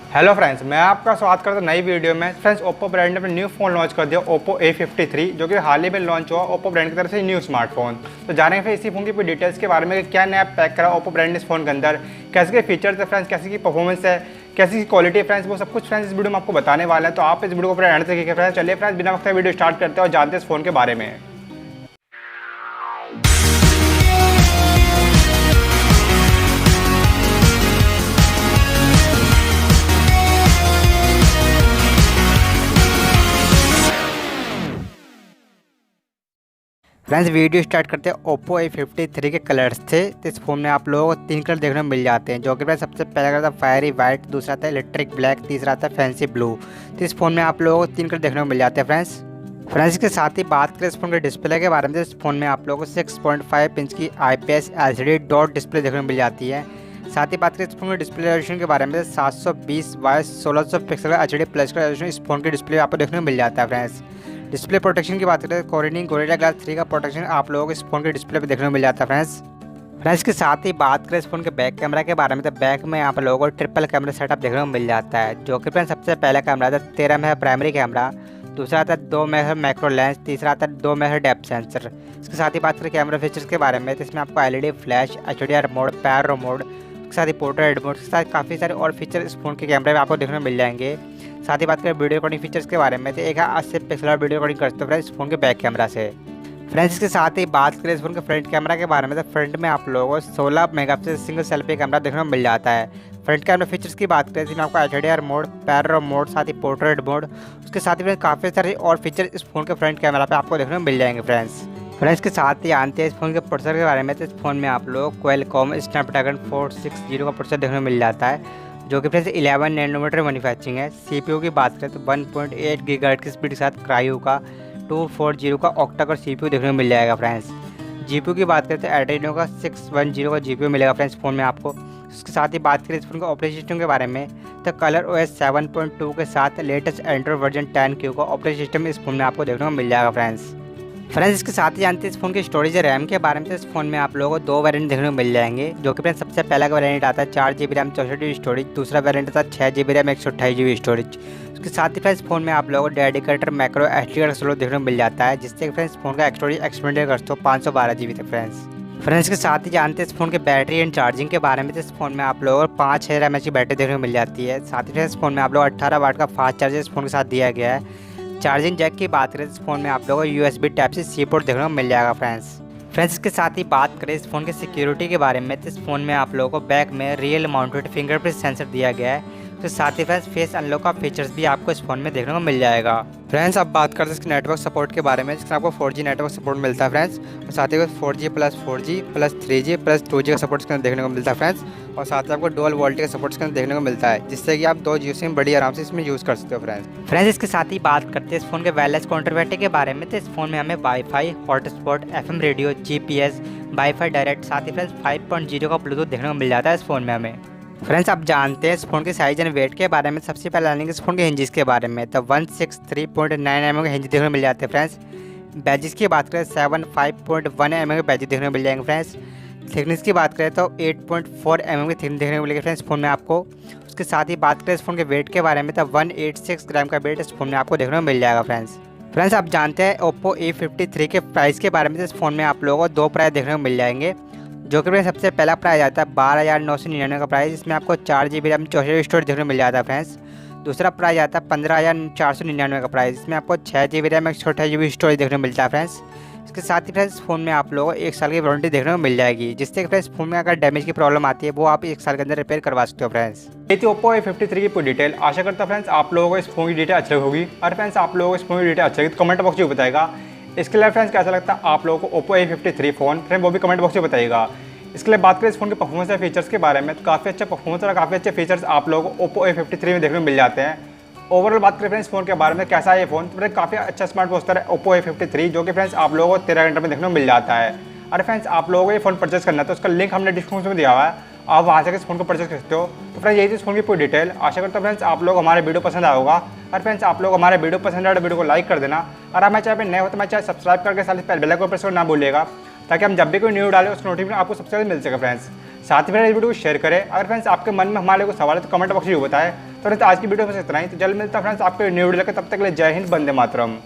Hello friends, मैं आपका स्वागत करता हूं नई वीडियो में। फ्रेंड्स, ओप्पो ब्रांड ने अपना न्यू फ़ोन लॉन्च कर दिया, ओप्पो A53, जो कि हाल ही में लॉन्च हुआ ओप्पो ब्रांड की तरफ से न्यू स्मार्टफोन। तो जानेंगे फिर इसी फ़ोन की पूरी डिटेल्स के बारे में, क्या नया पैक करा ओप्पो ब्रांड ने इस फोन के अंदर, कैसे के फीचर्स है फ्रेंड्स, कैसी की परफॉर्मेंस है, कैसी की क्वालिटी है फ्रेंड्स, वो सब कुछ फ्रेंड्स इस वीडियो में आपको बताने वाला है। तो आप इस वीडियो को पूरा एंड तक देखिए फ्रेंड्स। चलिए फ्रेंड्स, बिना वक्त वीडियो स्टार्ट करते हैं और जानते हैं इस फोन के बारे में। फ्रेंड्स, वीडियो स्टार्ट करते हैं ओप्पो A53 के कलर्स थे। तो इस फ़ोन में आप लोगों को 3 कलर देखने को मिल जाते हैं, जो कि फ्रेंड्स सबसे पहला कलर था फायरी वाइट, दूसरा था इलेक्ट्रिक ब्लैक, तीसरा था फैंसी ब्लू। तो इस फ़ोन में आप लोगों को 3 कलर देखने को मिल जाते हैं फ्रेंड्स इसके साथ ही बात करें इस फोन के डिस्प्ले के बारे में, तो इस फोन में आप लोगों को 6.5 इंच की IPS LCD डॉट डिस्प्ले देखने को मिल जाती है। साथ ही बात करें इस फोन के डिस्प्ले रेजोल्यूशन के बारे में, 720 बाय 1600 पिक्सल का HD प्लस का रेजोल्यूशन इस फोन के डिस्प्ले आपको देखने को मिल जाता है फ्रेंड्स। डिस्प्ले प्रोटेक्शन की बात करें, कोरिनिंग गोरिल्ला ग्लास 3 का प्रोटेक्शन आप लोगों को इस फोन के डिस्प्ले पे देखने को मिल जाता है फ्रेंड्स के साथ ही बात करें इस फोन के बैक कैमरा के बारे में, तो बैक में आप लोगों को ट्रिपल कैमरा सेटअप देखने को मिल जाता है, जो कि फ्रेंड्स सबसे पहला कैमरा था 13 मेगा प्राइमरी कैमरा, दूसरा आता है 2 मेगा मैक्रो लेंस, तीसरा आता है 2 मेगा डेप्थ सेंसर। इसके साथ ही बात करें कैमरा फीचर्स के बारे में, तो इसमें आपको LED flash, HDR mode, panorama mode, इसके साथ ही पोर्ट्रेट मोड, इसके साथ काफ़ी सारे और फीचर इस फोन के कैमरे में आपको देखने को मिल जाएंगे। साथ ही बात करें वीडियो रिकॉर्डिंग फीचर्स के बारे में, तो एक 80 पिक्सल वीडियो रिकॉर्डिंग करते हैं फ्रेंड्स इस फोन के बैक कैमरा से। फ्रेंड्स, इसके साथ ही बात करें इस फोन के फ्रंट कैमरा के बारे में, तो फ्रंट में आप लोगों को 16 मेगापिक्सल सिंगल सेल्फी कैमरा देखने को मिल जाता है। फ्रंट कैमरा फीचर्स की बात करें, इसमें आपको HDR मोड, पैनोरामा मोड, साथ ही पोर्ट्रेट मोड, उसके साथ ही काफ़ी सारे और फीचर इस फोन के फ्रंट कैमरा पे आपको देखने को मिल जाएंगे फ्रेंड्स के साथ ही जानते हैं इस फोन के प्रोसेसर के बारे में, तो इस फोन में आप लोग Qualcomm Snapdragon 460 का प्रोसेसर देखने को मिल जाता है, जो कि फ्रेंड्स 11 नैनोमीटर मैन्युफैक्चरिंग है। CPU की बात करें तो 1.8 गीगाहर्ट्ज़ की स्पीड के साथ क्रायो का 240 का ऑक्टा का CPU देखने को मिल जाएगा फ्रेंड्स। GPU की बात करें तो Adreno का 610 का GPU मिलेगा फ्रेंड्स फ़ोन में आपको। उसके साथ ही बात करें इस फोन के ऑपरेटिंग सिस्टम के बारे में, तो colorOS 7.2 के साथ लेटेस्ट एंड्रॉइड वर्जन 10Q का ऑपरेटिंग सिस्टम इस फोन में आपको देखने को मिल जाएगा फ्रेंड्स इसके साथ ही जानते हैं इस फोन की स्टोरेज रैम के बारे में, तो इस फोन में आप लोगों को 2 वेरिएंट देखने को मिल जाएंगे, जो कि फ्रेंड्स सबसे पहला का वेरिएंट आता है 4GB रैम 64GB स्टोरेज, दूसरा वेरिएंट आता है 6GB रैम 128GB स्टोरेज। उसके साथ ही फ्रेंड्स फोन में आप लोगों को डेडिकेटेड मैक्रो HDR स्लोट देखने को मिल जाता है, जिससे फ्रेंड्स फोन का स्टोरेज एक्सपेंड कर सकते हो 512GB तक फ्रेंड्स के साथ ही जानते हैं इस फोन के बैटरी एंड चार्जिंग के बारे में, तो इस फोन में आप लोगों को 5000 mAh की बैटरी देखने को मिल जाती है। साथ ही फ्रेंड्स फोन में आप लोग 18 वाट का फास्ट चार्जर इस फोन के साथ दिया गया है। चार्जिंग जैक की बात करें इस फोन में आप लोगों को USB Type-C पोर्ट देखने को मिल जाएगा फ्रेंड्स इसके साथ ही बात करें इस फोन की सिक्योरिटी के बारे में, तो इस फोन में आप लोगों को बैक में रियल माउंटेड फिंगरप्रिंट सेंसर दिया गया है। तो साथ ही फ्रेंड्स फेस अनलॉक का फीचर्स भी आपको इस फोन में देखने को मिल जाएगा फ्रेंड्स। अब बात करते हैं इसके नेटवर्क सपोर्ट के बारे में, जिसमें आपको 4G नेटवर्क सपोर्ट मिलता है फ्रेंड्स, और साथ ही 4G plus 4G plus 3G plus 2G का सपोर्ट इसके अंदर देखने को मिलता है फ्रेंड्स, और साथ ही आपको डुअल वोल्टेज का सपोर्ट इसके अंदर देखने को मिलता है, जिससे कि आप 2 जियो सिम बड़ी आराम से इसमें यूज़ कर सकते हो फ्रेंड्स इसके साथ ही बात करते हैं इस फोन के वायरलेस कनेक्टिविटी के बारे में, तो इस फोन में हमें wifi, hotspot, FM radio, GPS, wifi direct, साथ ही फ्रेंड्स 5.0 का ब्लूटूथ देखने को मिल जाता है इस फोन में हमें फ्रेंड्स। आप जानते हैं इस फोन के साइज एंड वेट के बारे में, सबसे पहले जानेंगे इस फोन के हिंजेस के बारे में, तो 163.9 mm के हिंज देखने को मिल जाते हैं फ्रेंड्स। बैजेस की बात करें 75.1 mm के बैजेस देखने को मिल जाएंगे फ्रेंड्स। थिकनेस की बात करें तो 8.4 mm की थिकनेस देखने को मिलेगी फ्रेंड्स फोन में आपको। उसके साथ ही बात करें इस फोन के वेट के बारे में, तो 186 ग्राम का वेट इस फोन में आपको देखने को मिल जाएगा फ्रेंड्स आप जानते हैं ओप्पो A53 के प्राइस के बारे में, तो इस फोन में आप लोगों को 2 प्राइस देखने को मिल जाएंगे, जो कि सबसे पहला प्राइस आता है 12,999 का प्राइस, इसमें आपको 4GB रैम 64GB स्टोरेज देखने को मिल जाता है फ्रेंड्स। दूसरा प्राइस आता है 15,499 का प्राइस, इसमें आपको 6GB रैम 128GB स्टोरेज देखने को मिलता है फ्रेंड्स। इसके साथ ही फ्रेंड्स फोन में आप लोगों को 1 साल की वारंटी देखने को मिल जाएगी, जिससे कि फ्रेंड्स फोन में अगर डैमेज की प्रॉब्लम आती है वो आप 1 साल के अंदर रिपेयर करवा सकते हो फ्रेंड्स। ये थी ओप्पो A53 की पूरी डिटेल। आशा करता हूं फ्रेंड्स आप लोगों को इस फोन की डिटेल अच्छी होगी, और फ्रेंड्स आप लोगों को इस फोन की डिटेल अच्छी लगी तो कमेंट बॉक्स में बताएगा। इसके लिए फ्रेंड्स कैसा लगता है आप लोगों को ओप्पो A53 फोन, फ्रेंड वो भी कमेंट बॉक्स में बताइएगा। इसके लिए बात करें इस फोन के परफॉर्मेंस या फीचर्स के बारे में, तो काफ़ी अच्छा परफॉर्मेंस और काफ़ी अच्छे फीचर्स आप लोगों को ओप्पो A53 में देखने को मिल जाते हैं। ओवरऑल बात करें फ्रेंड्स फोन के बारे में कैसा है ये फोन, तो फ्रेंड्स काफ़ी अच्छा स्मार्ट पोस्टर है ओप्पो A53, जो कि फ्रेंड्स आप लोगों को 13 घंटे में देखने को मिल जाता है। और फ्रेंड्स आप लोगों को ये फोन परचेस करना है तो उसका लिंक हमने डिस्क्रिप्शन में दिया हुआ है, आप वहाँ से इस फोन को परचेस कर सकते हो। तो फ्रेंड्स यही थी इस फोन की पूरी डिटेल। आशा करता हूँ फ्रेंड्स आप लोग हमारे वीडियो पसंद आया होगा, और फ्रेंड्स आप लोग हमारे वीडियो पसंद आए तो वीडियो को लाइक कर देना, और हमारे चैनल पर नए हो तो हमारे चैनल सब्सक्राइब करके साथ बेल आइकन को प्रेस करना ना भूलिएगा, ताकि हम जब भी कोई न्यू डालें उसका नोटिफिकेशन आपको सबसे पहले मिल सके फ्रेंड्स। साथ ही फ्रेंड्स इस वीडियो को शेयर करें। अगर फ्रेंड्स आपके मन में हमारे को सवाल है तो कमेंट बॉक्स में बताएं। तो फ्रेंड्स आज की वीडियो में इतना ही। तो जल्द मिलता है फ्रेंड्स आपके न्यू वीडियो लेकर, तब तक के लिए जय हिंद, वंदे मातरम।